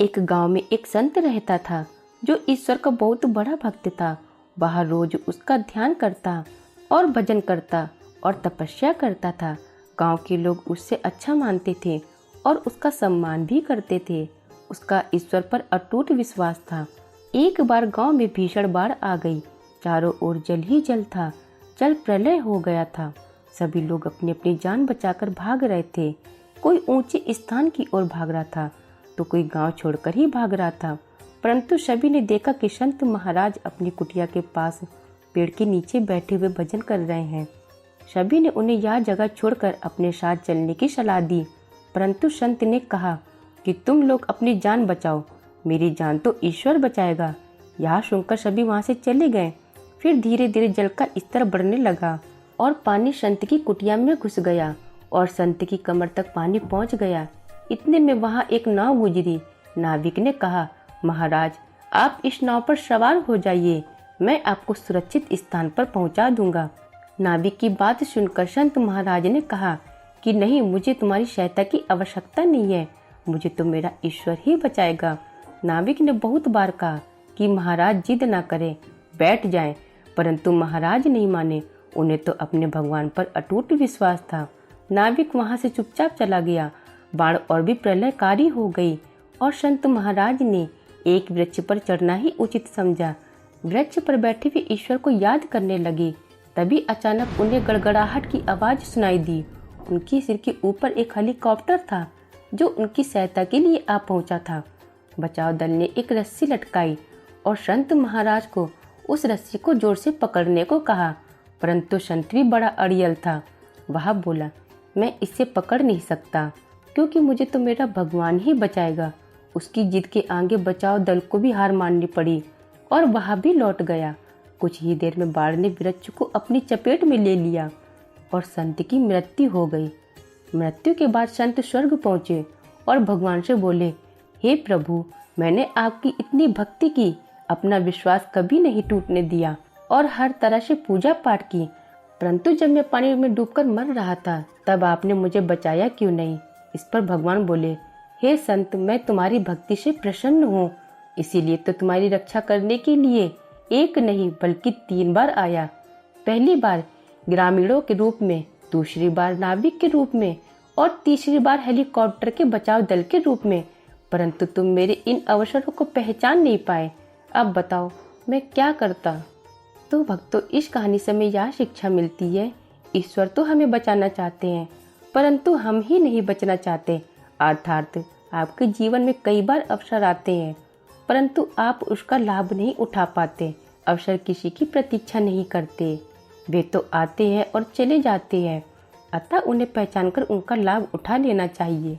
एक गांव में एक संत रहता था जो ईश्वर का बहुत बड़ा भक्त था। वह रोज उसका ध्यान करता और भजन करता और तपस्या करता था। गांव के लोग उससे अच्छा मानते थे और उसका सम्मान भी करते थे। उसका ईश्वर पर अटूट विश्वास था। एक बार गांव में भीषण बाढ़ आ गई। चारों ओर जल ही जल था। जल प्रलय हो गया था। सभी लोग अपनी अपनी जान बचाकर भाग रहे थे। कोई ऊंचे स्थान की ओर भाग रहा था तो कोई गांव छोड़कर ही भाग रहा था। परंतु सभी ने देखा कि संत महाराज अपनी कुटिया के पास पेड़ के नीचे बैठे हुए भजन कर रहे हैं। सभी ने उन्हें यह जगह छोड़कर अपने साथ चलने की सलाह दी, परंतु संत ने कहा कि तुम लोग अपनी जान बचाओ, मेरी जान तो ईश्वर बचाएगा। यह सुनकर सभी वहां से चले गए। फिर धीरे धीरे जल का स्तर बढ़ने लगा और पानी संत की कुटिया में घुस गया और संत की कमर तक पानी पहुंच गया। इतने में वहां एक नाव गुजरी। नाविक ने कहा, महाराज आप इस नाव पर सवार हो जाइए, मैं आपको सुरक्षित स्थान पर पहुंचा दूंगा। नाविक की बात सुनकर संत महाराज ने कहा कि नहीं, मुझे तुम्हारी सहायता की आवश्यकता नहीं है, मुझे तो मेरा ईश्वर ही बचाएगा। नाविक ने बहुत बार कहा कि महाराज जिद ना करें, बैठ जाएं, परंतु महाराज नहीं माने। उन्हें तो अपने भगवान पर अटूट विश्वास था। नाविक वहां से चुपचाप चला गया। बाढ़ और भी प्रलयकारी हो गई और संत महाराज ने एक वृक्ष पर चढ़ना ही उचित समझा। वृक्ष पर बैठे हुए ईश्वर को याद करने लगे। तभी अचानक उन्हें गड़गड़ाहट की आवाज सुनाई दी। उनके सिर के ऊपर एक हेलीकॉप्टर था जो उनकी सहायता के लिए आ पहुंचा था। बचाव दल ने एक रस्सी लटकाई और संत महाराज को उस रस्सी को जोर से पकड़ने को कहा, परंतु संत भी बड़ा अड़ियल था। वह बोला, मैं इसे पकड़ नहीं सकता क्योंकि मुझे तो मेरा भगवान ही बचाएगा। उसकी जिद के आगे बचाव दल को भी हार माननी पड़ी और वह भी लौट गया। कुछ ही देर में बाढ़ ने वृक्ष को अपनी चपेट में ले लिया और संत की मृत्यु हो गई। मृत्यु के बाद संत स्वर्ग पहुंचे और भगवान से बोले, हे प्रभु, मैंने आपकी इतनी भक्ति की, अपना विश्वास कभी नहीं टूटने दिया और हर तरह से पूजा पाठ की, परंतु जब मैं पानी में डूबकर मर रहा था तब आपने मुझे बचाया क्यों नहीं। इस पर भगवान बोले, हे संत, मैं तुम्हारी भक्ति से प्रसन्न हूँ, इसीलिए तो तुम्हारी रक्षा करने के लिए एक नहीं बल्कि 3 बार आया। पहली बार ग्रामीणों के रूप में, दूसरी बार नाविक के रूप में और तीसरी बार हेलीकॉप्टर के बचाव दल के रूप में, परंतु तुम मेरे इन अवसरों को पहचान नहीं पाए। अब बताओ मैं क्या करता। तो भक्तों, इस कहानी से हमें यह शिक्षा मिलती है, ईश्वर तो हमें बचाना चाहते हैं परंतु हम ही नहीं बचना चाहते। अर्थात आपके जीवन में कई बार अवसर आते हैं परंतु आप उसका लाभ नहीं उठा पाते। अवसर किसी की प्रतीक्षा नहीं करते, वे तो आते हैं और चले जाते हैं, अतः उन्हें पहचानकर उनका लाभ उठा लेना चाहिए।